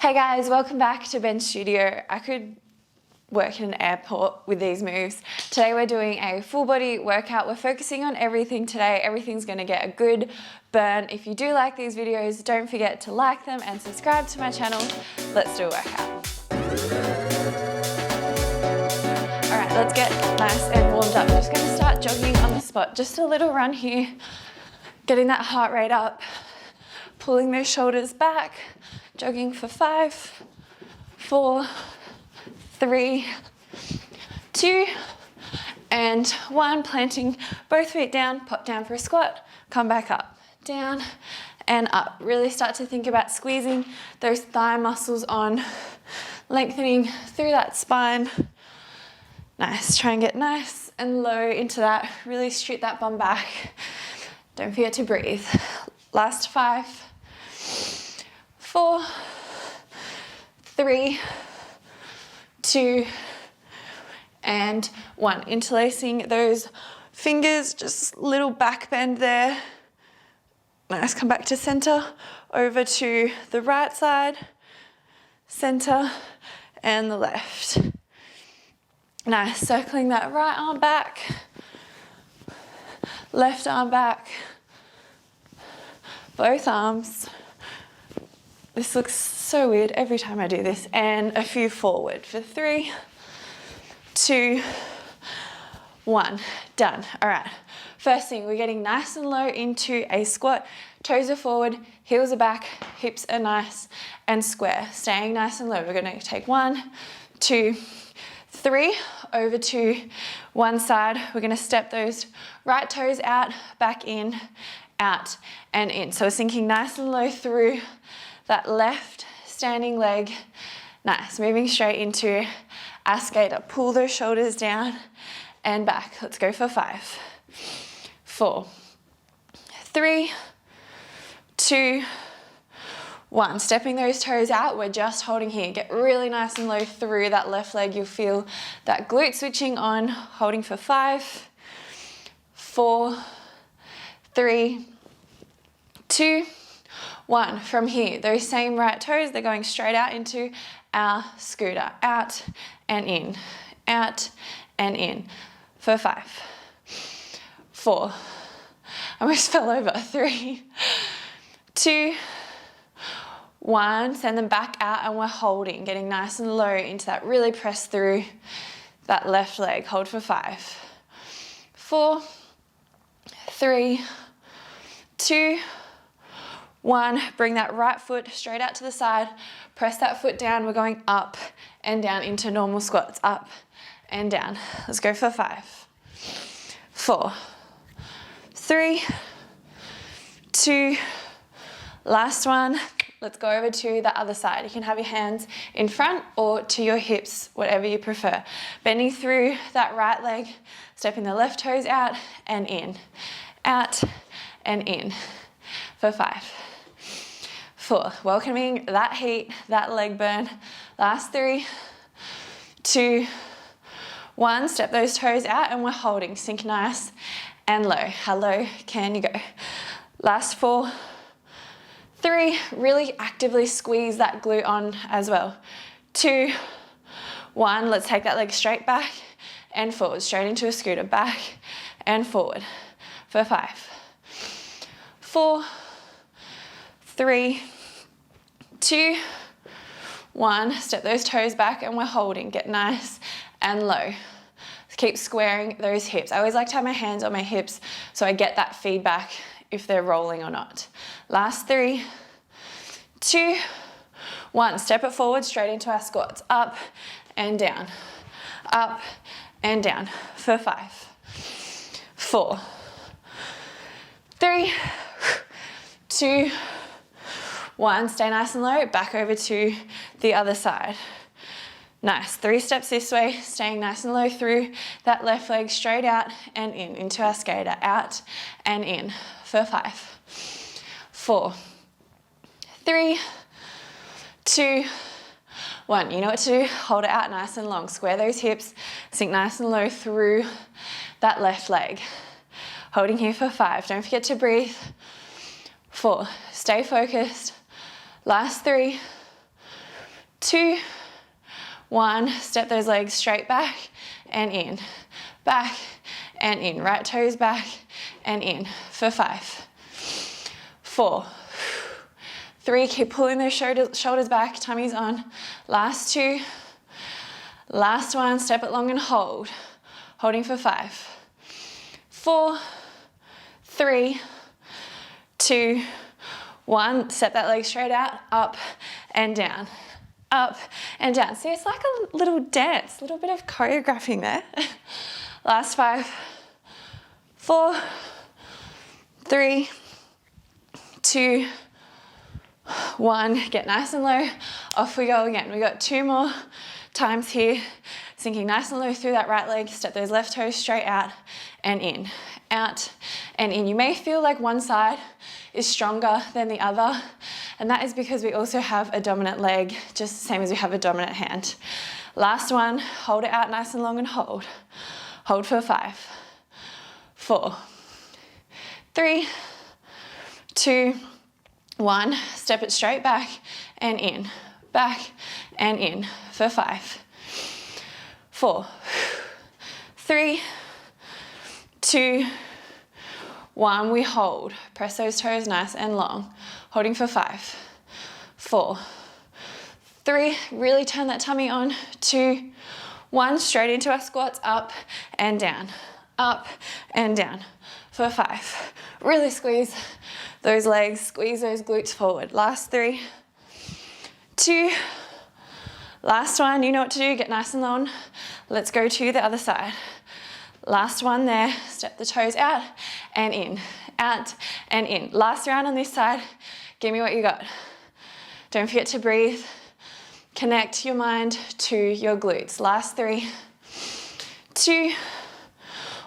Hey guys, welcome back to Bench Studio. I could work in an airport with these moves. Today we're doing a full body workout. We're focusing on everything today. Everything's gonna get a good burn. If you do like these videos, don't forget to like them and subscribe to my channel. Let's do a workout. All right, let's get nice and warmed up. I'm just gonna start jogging on the spot. Just a little run here, getting that heart rate up, pulling those shoulders back, jogging for 5, 4, 3, 2, and 1. Planting both feet down, pop down for a squat, come back up, down and up. Really start to think about squeezing those thigh muscles on, lengthening through that spine. Nice, try and get nice and low into that. Really shoot that bum back. Don't forget to breathe. Last 5, 4, 3, 2, and 1. Interlacing those fingers, just little back bend there. Nice, come back to center, over to the right side, center, and the left. Nice, circling that right arm back, left arm back, both arms. This looks so weird every time I do this. And a few forward for 3, 2, 1. Done. All right. First thing, we're getting nice and low into a squat. Toes are forward, heels are back, hips are nice and square. Staying nice and low. We're going to take 1, 2, 3, over to one side. We're going to step those right toes out, back in, out and in. So we're sinking nice and low through that left standing leg. Nice, moving straight into our skater. Pull those shoulders down and back. Let's go for 5, 4, 3, 2, 1. Stepping those toes out, we're just holding here. Get really nice and low through that left leg. You'll feel that glute switching on. Holding for 5, 4, 3, 2, 1. From here, those same right toes, they're going straight out into our scooter. Out and in, out and in. For 5, 4, I almost fell over. 3, 2, 1. Send them back out and we're holding, getting nice and low into that. Really press through that left leg. Hold for 5, 4, 3, 2, 1. Bring that right foot straight out to the side. Press that foot down. We're going up and down into normal squats. Up and down. Let's go for 5, 4, 3, 2, last one. Let's go over to the other side. You can have your hands in front or to your hips, whatever you prefer. Bending through that right leg, stepping the left toes out and in, out and in. For 5, 4, welcoming that heat, that leg burn. Last 3, 2, 1. Step those toes out and we're holding. Sink nice and low. How low can you go? Last 4, 3, really actively squeeze that glute on as well. 2, 1, let's take that leg straight back and forward, straight into a scooter, back and forward. For 5, 4, 3, 2, 1. Step those toes back and we're holding. Get nice and low. Keep squaring those hips. I always like to have my hands on my hips so I get that feedback if they're rolling or not. Last 3, 2, 1. Step it forward straight into our squats. Up and down. Up and down. For 5, 4, 3, 2, 1. Stay nice and low. Back over to the other side. Nice. 3 steps this way, staying nice and low through that left leg, straight out and in, into our skater. Out and in. For 5, 4, 3, 2, 1. You know what to do. Hold it out nice and long. Square those hips. Sink nice and low through that left leg. Holding here for 5. Don't forget to breathe. 4. Stay focused. Last 3, 2, 1. Step those legs straight back and in, back and in. Right toes back and in for 5, 4, 3. Keep pulling those shoulders back, tummy's on. Last 2. Last 1. Step it long and hold. Holding for 5, 4, 3, 2, 1. Step that leg straight out, up and down, up and down. See, it's like a little dance, a little bit of choreographing there. Last 5, 4, 3, 2, 1. Get nice and low. Off we go again. We got 2 more times here. Sinking nice and low through that right leg. Step those left toes straight out and in, out and in. You may feel like one side is stronger than the other, and that is because we also have a dominant leg, just the same as we have a dominant hand. Last 1. Hold it out nice and long and hold. Hold for 5, 4, 3, 2, 1. Step it straight back and in for 5, 4, 3, 2, 1. We hold. Press those toes nice and long. Holding for 5, 4, 3. Really turn that tummy on. 2, 1. Straight into our squats. Up and down for 5. Really squeeze those legs. Squeeze those glutes forward. Last 3, 2. Last 1. You know what to do. Get nice and long. Let's go to the other side. Last 1 there. Step the toes out and in, out and in. Last round on this side. Give me what you got. Don't forget to breathe. Connect your mind to your glutes. Last 3, 2,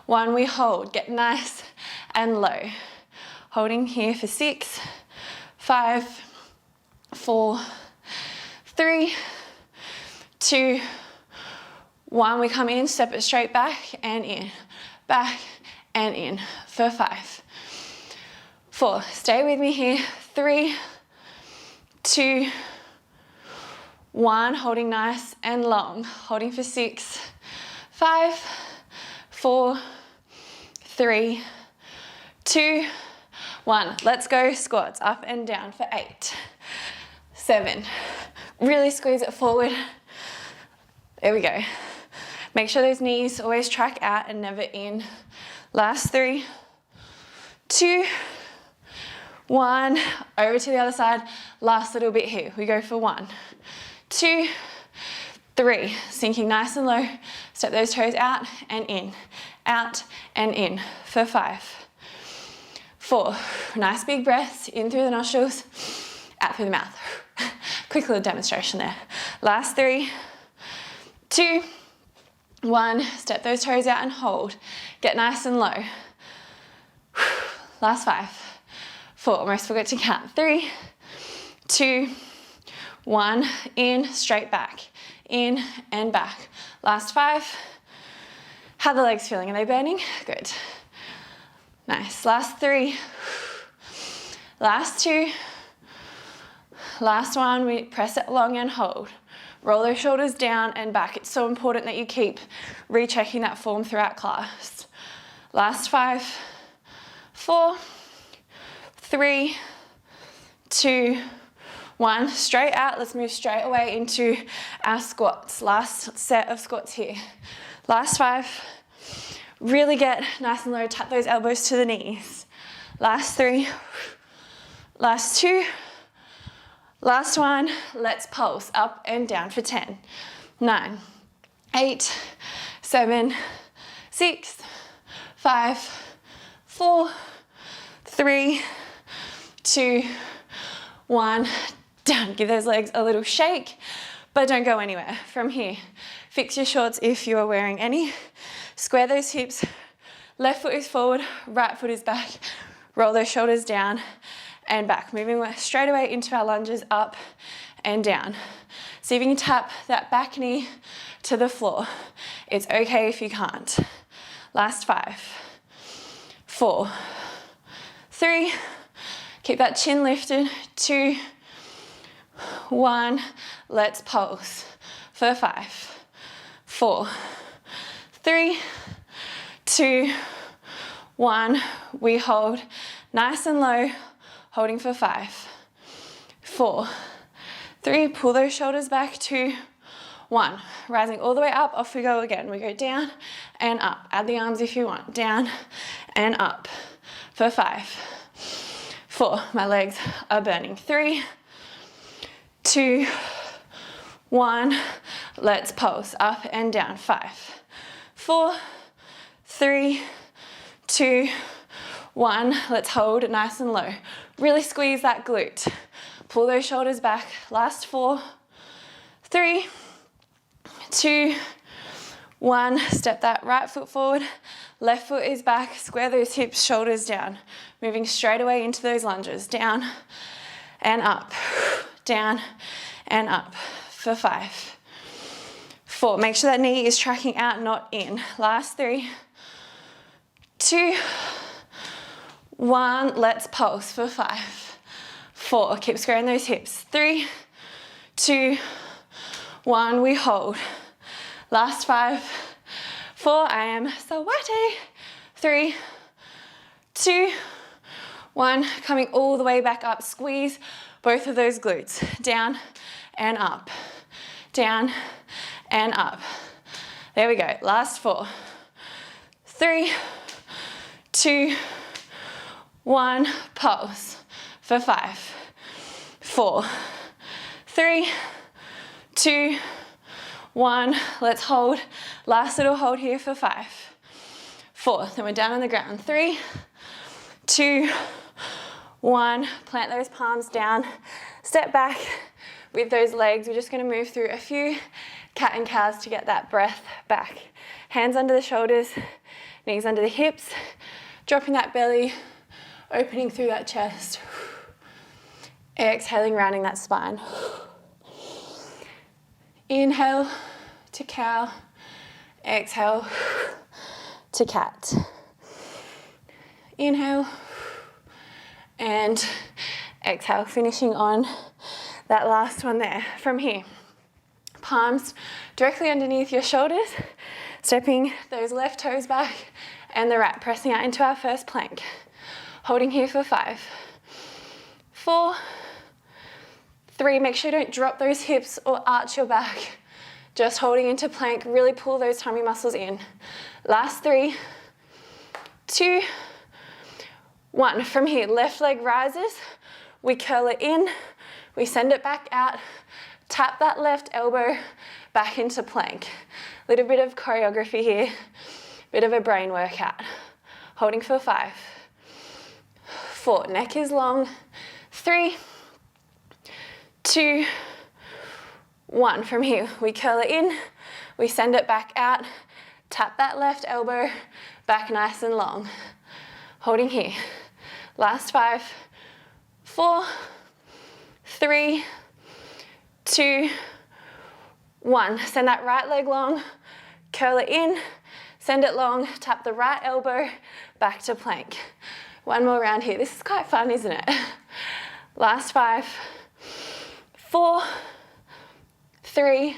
1. We hold. Get nice and low. Holding here for 6, 5, 4, 3, 2, 1. We come in, step it straight back and in for 5, 4. Stay with me here. 3, 2, 1. Holding nice and long. Holding for 6, 5, 4, 3, 2, 1. Let's go squats up and down for 8, 7. Really squeeze it forward. There we go. Make sure those knees always track out and never in. Last 3, 2, 1. Over to the other side. Last little bit here. We go for 1, 2, 3. Sinking nice and low. Step those toes out and in for 5, 4. Nice big breaths. In through the nostrils, out through the mouth. Quick little demonstration there. Last 3, 2, 1. Step those toes out and hold. Get nice and low. Last 5, 4. Almost forgot to count. 3, 2, 1. In, straight back. In and back. Last 5. How are the legs feeling? Are they burning? Good. Nice. Last 3. Last 2. Last 1. We press it long and hold. Roll those shoulders down and back. It's so important that you keep rechecking that form throughout class. Last 5, 4, 3, 2, 1. Straight out. Let's move straight away into our squats. Last set of squats here. Last 5. Really get nice and low. Tap those elbows to the knees. Last 3. Last 2. Last 1. Let's pulse up and down for 10, 9, 8, 7, 6, 5, 4, 3, 2, 1. Down. Give those legs a little shake, but don't go anywhere from here. Fix your shorts if you are wearing any. Square those hips. Left foot is forward, right foot is back. Roll those shoulders down and back. Moving straight away into our lunges, up and down. See if you can tap that back knee to the floor. It's okay if you can't. Last 5, 4, 3. Keep that chin lifted. 2, 1, let's pulse for 5, 4, 3, 2, 1, we hold nice and low, holding for 5, 4, 3, pull those shoulders back, 2, 1, rising all the way up, off we go again. We go down and up. Add the arms if you want. Down and up for 5, 4, my legs are burning. 3, 2, 1, let's pulse up and down. 5, 4, 3, 2, 1, let's hold nice and low. Really squeeze that glute. Pull those shoulders back. Last 4, 3, 2, 1, step that right foot forward, left foot is back, square those hips, shoulders down, moving straight away into those lunges, down and up, down and up for 5, 4, make sure that knee is tracking out, not in. Last 3, 2, 1, let's pulse for 5, 4, keep squaring those hips, 3, 2, 1, we hold. Last 5, 4, I am sweaty. 3, 2, 1, coming all the way back up. Squeeze both of those glutes. Down and up. Down and up. There we go. Last 4, 3, 2, 1, pulse for 5, 4, 3, 2, 1, let's hold. Last little hold here for 5, 4, then we're down on the ground. 3, 2, 1, plant those palms down, step back with those legs. We're just going to move through a few cat and cows to get that breath back. Hands under the shoulders, knees under the hips, dropping that belly, opening through that chest. Exhaling, rounding that spine. Inhale to cow, exhale to cat. Inhale and exhale, finishing on that last one there. From here, palms directly underneath your shoulders, stepping those left toes back and the right, pressing out into our first plank. Holding here for 5, 4, 3, make sure you don't drop those hips or arch your back. Just holding into plank, really pull those tummy muscles in. Last 3, 2, 1. From here, left leg rises, we curl it in, we send it back out, tap that left elbow back into plank. Little bit of choreography here, bit of a brain workout. Holding for 5, 4, neck is long, 3, 2, 1. From here, we curl it in, we send it back out, tap that left elbow back nice and long. Holding here. Last 5, 4, 3, 2, 1. Send that right leg long, curl it in, send it long, tap the right elbow back to plank. One more round here. This is quite fun, isn't it? Last 5, 4, 3,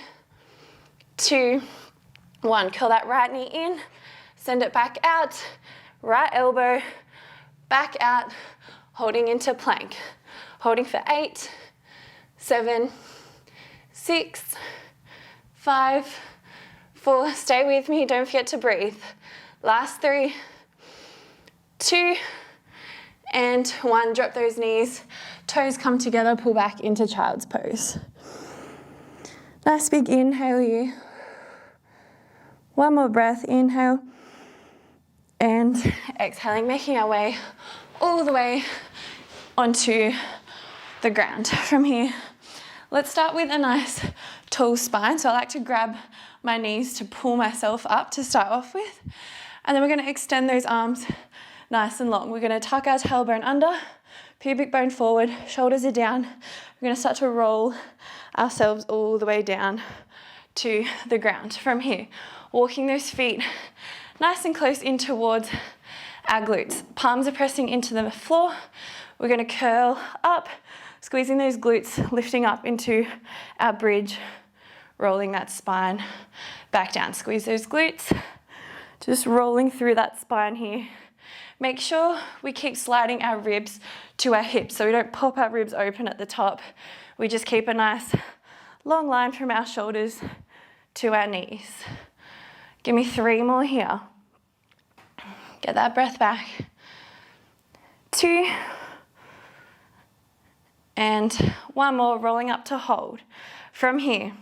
2, 1. Curl that right knee in, send it back out, right elbow, back out, holding into plank. Holding for 8, 7, 6, 5, 4. Stay with me, don't forget to breathe. Last 3, 2, and 1. Drop those knees, toes come together, pull back into child's pose. Nice big inhale here. One more breath, inhale. And exhaling, making our way all the way onto the ground. From here, let's start with a nice tall spine. So I like to grab my knees to pull myself up to start off with. And then we're going to extend those arms nice and long. We're going to tuck our tailbone under, pubic bone forward, shoulders are down. We're going to start to roll ourselves all the way down to the ground. From here, walking those feet nice and close in towards our glutes. Palms are pressing into the floor. We're going to curl up, Squeezing those glutes, lifting up into our bridge, rolling that spine back down. Squeeze those glutes, just rolling through that spine here. Make sure we keep sliding our ribs to our hips so we don't pop our ribs open at the top. We just keep a nice long line from our shoulders to our knees. Give me 3 more here. Get that breath back. 2. And 1 more, rolling up to hold. From here,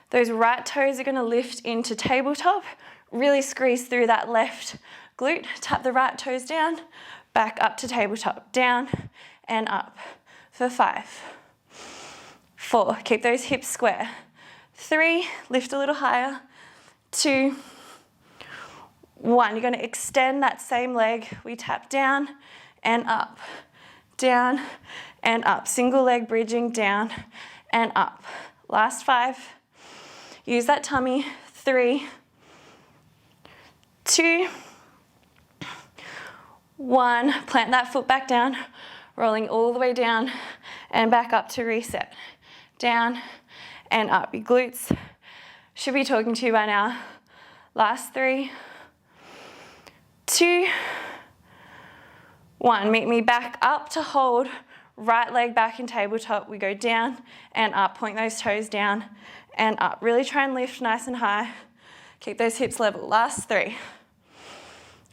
those right toes are going to lift into tabletop. Really squeeze through that left glute. Tap the right toes down, back up to tabletop. Down and up for 5. 4, keep those hips square. 3, lift a little higher. 2, 1. You're going to extend that same leg. We tap down and up, down and up. Single leg bridging down and up. Last 5. Use that tummy. 3, 2, 1. Plant that foot back down, rolling all the way down and back up to reset. Down and up. Your glutes should be talking to you by now. Last 3, 2, 1. Meet me back up to hold. Right leg back in tabletop. We go down and up. Point those toes down and up. Really try and lift nice and high. Keep those hips level. Last 3.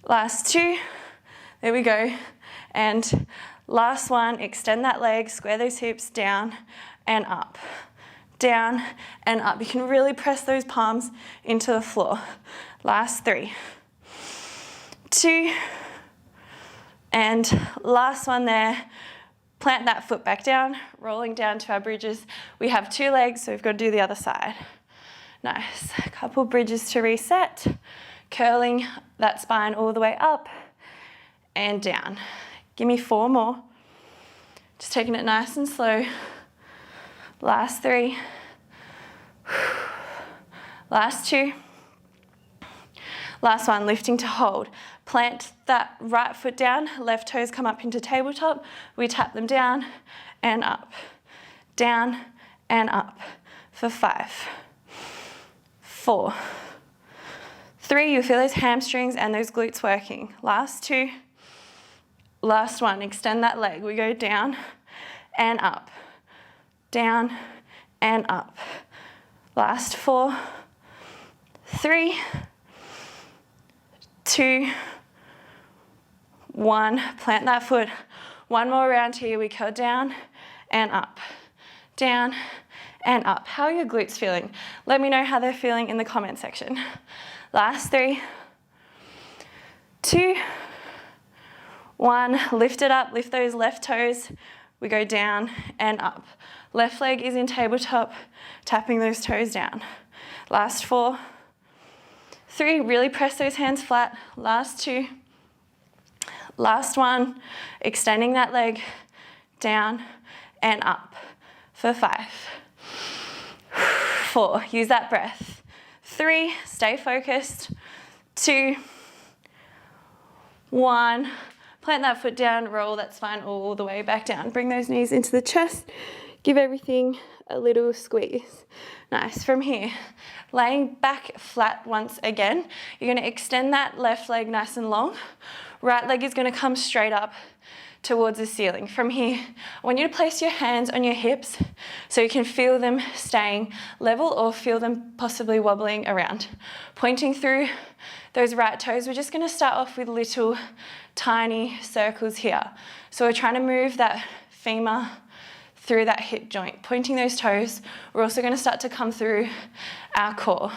Last 2. There we go. And last 1. Extend that leg. Square those hips down and up. Down and up. You can really press those palms into the floor. Last 3. 2. And last 1 there. Plant that foot back down, rolling down to our bridges. We have 2 legs, so we've got to do the other side. Nice. A couple bridges to reset. Curling that spine all the way up and down. Give me 4 more. Just taking it nice and slow. Last 3. Last 2. Last 1, lifting to hold. Plant that right foot down, left toes come up into tabletop. We tap them down and up for 5, 4, 3. You feel those hamstrings and those glutes working. Last 2, last 1. Extend that leg. We go down and up, down and up. Last 4, 3, 2, 1. Plant that foot. 1 more round here. We go down and up, down and up. How are your glutes feeling? Let me know how they're feeling in the comment section. Last 3, 2, 1. Lift it up. Lift those left toes. We go down and up. Left leg is in tabletop, tapping those toes down. Last 4, 3. Really press those hands flat. Last 2. Last 1. Extending that leg down and up for 5, 4. Use that breath. 3. Stay focused. 2, 1. Plant that foot down. Roll that spine all the way back down. Bring those knees into the chest. Give everything a little squeeze. Nice. From here, laying back flat once again. You're going to extend that left leg nice and long. Right leg is going to come straight up towards the ceiling. From here, I want you to place your hands on your hips so you can feel them staying level or feel them possibly wobbling around. Pointing through those right toes, we're just going to start off with little tiny circles here. So we're trying to move that femur through that hip joint, pointing those toes. We're also going to start to come through our core.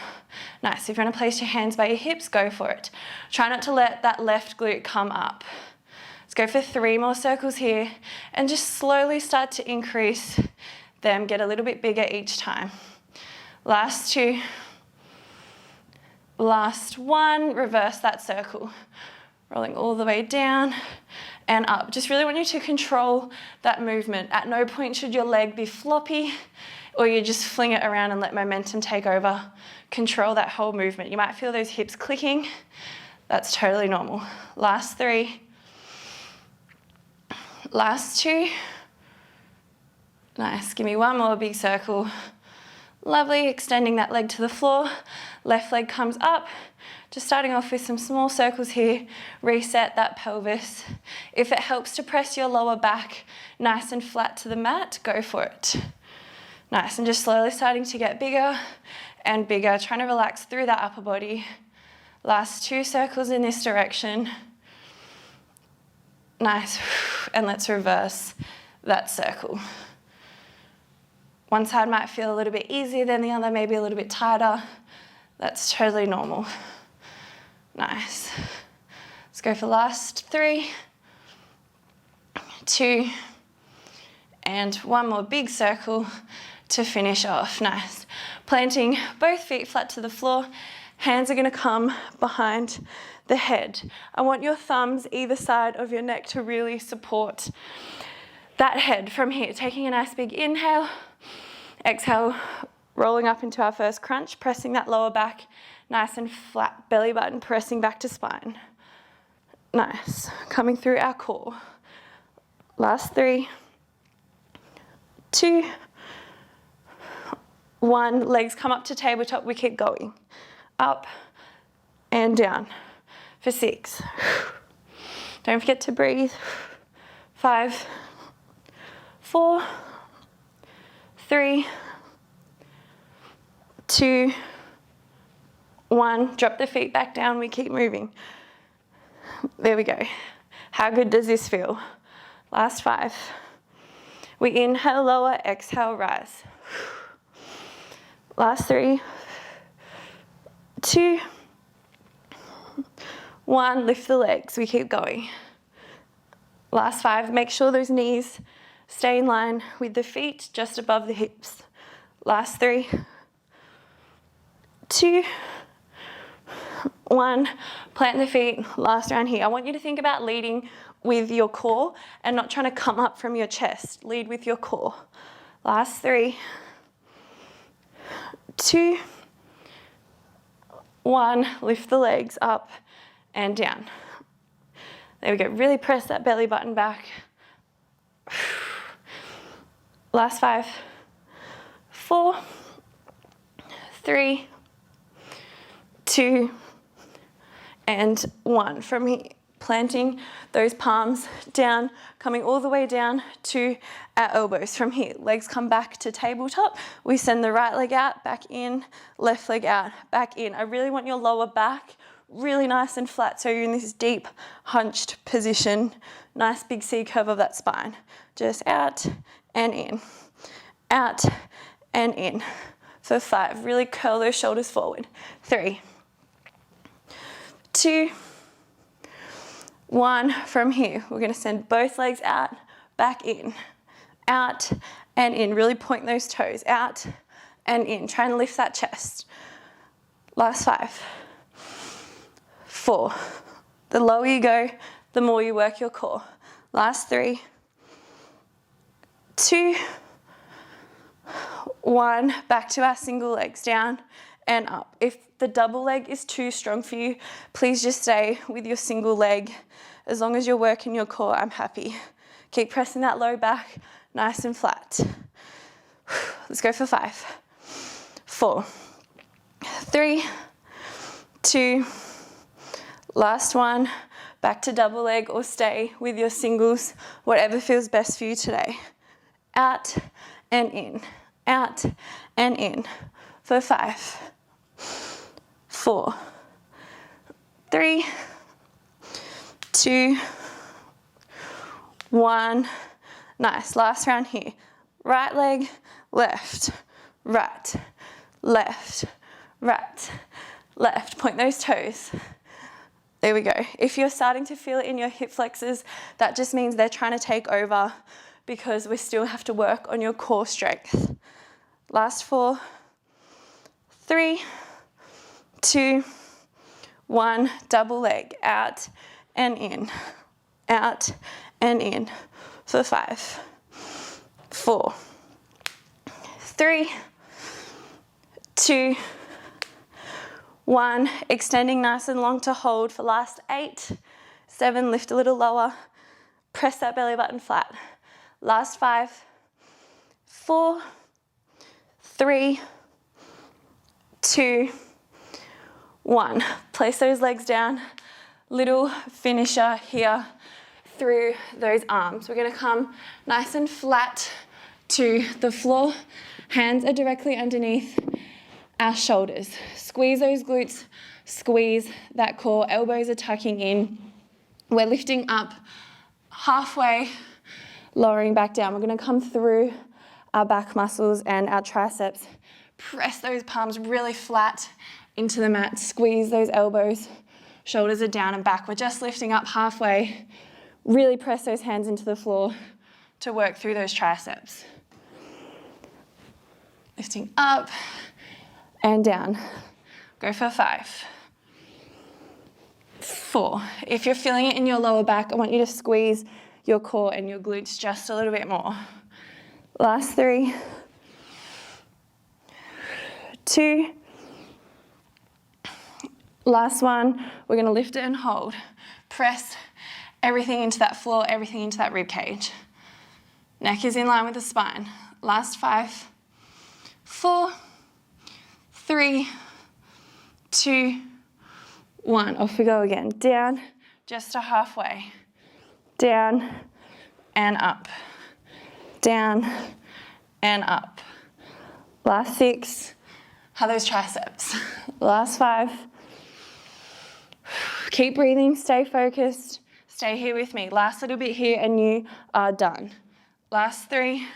Nice. If you want to place your hands by your hips, go for it. Try not to let that left glute come up. Let's go for 3 more circles here and just slowly start to increase them, get a little bit bigger each time. Last 2. Last 1. Reverse that circle. Rolling all the way down and up. Just really want you to control that movement. At no point should your leg be floppy or you just fling it around and let momentum take over. Control that whole movement. You might feel those hips clicking. That's totally normal. Last 3. Last 2. Nice, give me one more big circle. Lovely, extending that leg to the floor. Left leg comes up. Just starting off with some small circles here. Reset that pelvis. If it helps to press your lower back nice and flat to the mat, go for it. Nice, and just slowly starting to get bigger and bigger, trying to relax through that upper body. Last 2 circles in this direction. Nice, and let's reverse that circle. One side might feel a little bit easier than the other, maybe a little bit tighter. That's totally normal. Nice. Let's go for last 3, 2, and one more big circle to finish off. Nice. Planting both feet flat to the floor. Hands are going to come behind the head. I want your thumbs either side of your neck to really support that head from here. Taking a nice big inhale. Exhale, rolling up into our first crunch, pressing that lower back nice and flat, belly button pressing back to spine. Nice, coming through our core. Last 3, 2, 1. Legs come up to tabletop, we keep going. Up and down for 6. Don't forget to breathe. 5, 4, 3, 2, 1. Drop the feet back down, we keep moving. There we go. How good does this feel? Last 5. We inhale, lower, exhale, rise. Last 3, 2, 1. Lift the legs, we keep going. Last 5. Make sure those knees stay in line with the feet just above the hips. Last 3, 2, 1. Plant the feet. Last round here. I want you to think about leading with your core and not trying to come up from your chest. Lead with your core. Last 3, 2, 1. Lift the legs up and down. There we go. Really press that belly button back. Last 5, 4, 3, 2, and 1. From here, planting those palms down, coming all the way down to our elbows. From here, legs come back to tabletop. We send the right leg out, back in, left leg out, back in. I really want your lower back really nice and flat, so you're in this deep, hunched position. Nice big C curve of that spine. Just out and in, out and in. For 5, really curl those shoulders forward. 3, 2, 1. From here, we're going to send both legs out, back in, out and in. Really point those toes out and in. Try and lift that chest. Last 5, 4. The lower you go, the more you work your core. Last 3, 2, 1. Back to our single legs, down and up. If the double leg is too strong for you, please just stay with your single leg. As long as you're working your core, I'm happy. Keep pressing that low back, nice and flat. Let's go for 5, 4, 3, 2, last 1. Back to double leg or stay with your singles, whatever feels best for you today. Out and in, out and in. For 5, 4, 3, 2, 1. Nice. Last round here. Right leg, left, right, left, right, left. Point those toes. There we go. If you're starting to feel it in your hip flexors, that just means they're trying to take over, because we still have to work on your core strength. Last 4, 3, 2, 1. Double leg, out and in, out and in. For 5, 4, 3, 2, 1. Extending nice and long to hold for last 8, 7. Lift a little lower. Press that belly button flat. Last 5, 4, 3, 2, 1. Place those legs down. Little finisher here through those arms. We're going to come nice and flat to the floor. Hands are directly underneath our shoulders. Squeeze those glutes, squeeze that core. Elbows are tucking in. We're lifting up halfway, lowering back down. We're going to come through our back muscles and our triceps. Press those palms really flat into the mat. Squeeze those elbows. Shoulders are down and back. We're just lifting up halfway. Really press those hands into the floor to work through those triceps. Lifting up and down. Go for 5, 4. If you're feeling it in your lower back, I want you to squeeze your core and your glutes just a little bit more. Last 3, 2, last 1. We're going to lift it and hold. Press everything into that floor, everything into that rib cage. Neck is in line with the spine. Last 5, 4, 3, 2, 1. Off we go again. Down, just to halfway. Down and up. Down and up. Last 6. How are those triceps? Last 5. Keep breathing, stay focused. Stay here with me. Last little bit here and you are done. Last 3.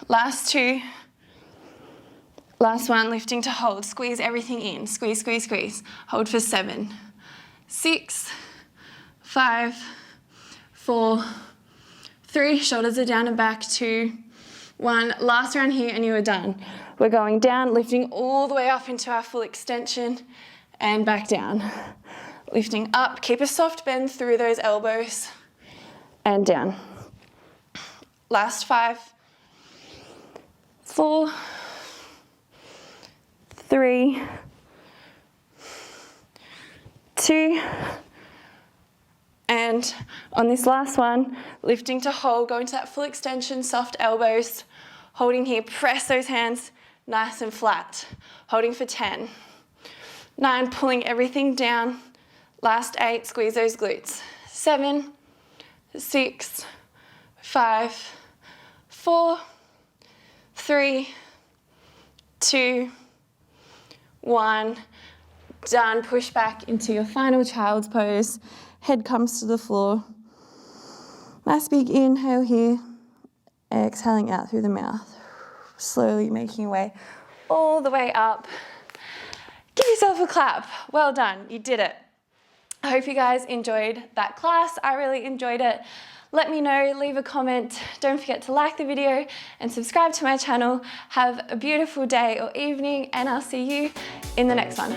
Last 2. Last 1, lifting to hold. Squeeze everything in. Squeeze, squeeze, squeeze. Hold for 7, 6, 5, 4, 3. Shoulders are down and back. 2, 1. Last round here and you are done. We're going down, lifting all the way up into our full extension and back down. Lifting up. Keep a soft bend through those elbows and down. Last 5, 4, 3, 2, and on this last one, lifting to hold, go into that full extension, soft elbows, holding here, press those hands nice and flat, holding for 10, 9, pulling everything down, last 8, squeeze those glutes, 7, 6, 5, 4, 3, 2, 1, done. Push back into your final child's pose. Head comes to the floor. Nice big inhale here. Exhaling out through the mouth. Slowly making your way all the way up. Give yourself a clap. Well done. You did it. I hope you guys enjoyed that class. I really enjoyed it. Let me know, leave a comment. Don't forget to like the video and subscribe to my channel. Have a beautiful day or evening, and I'll see you in the next one.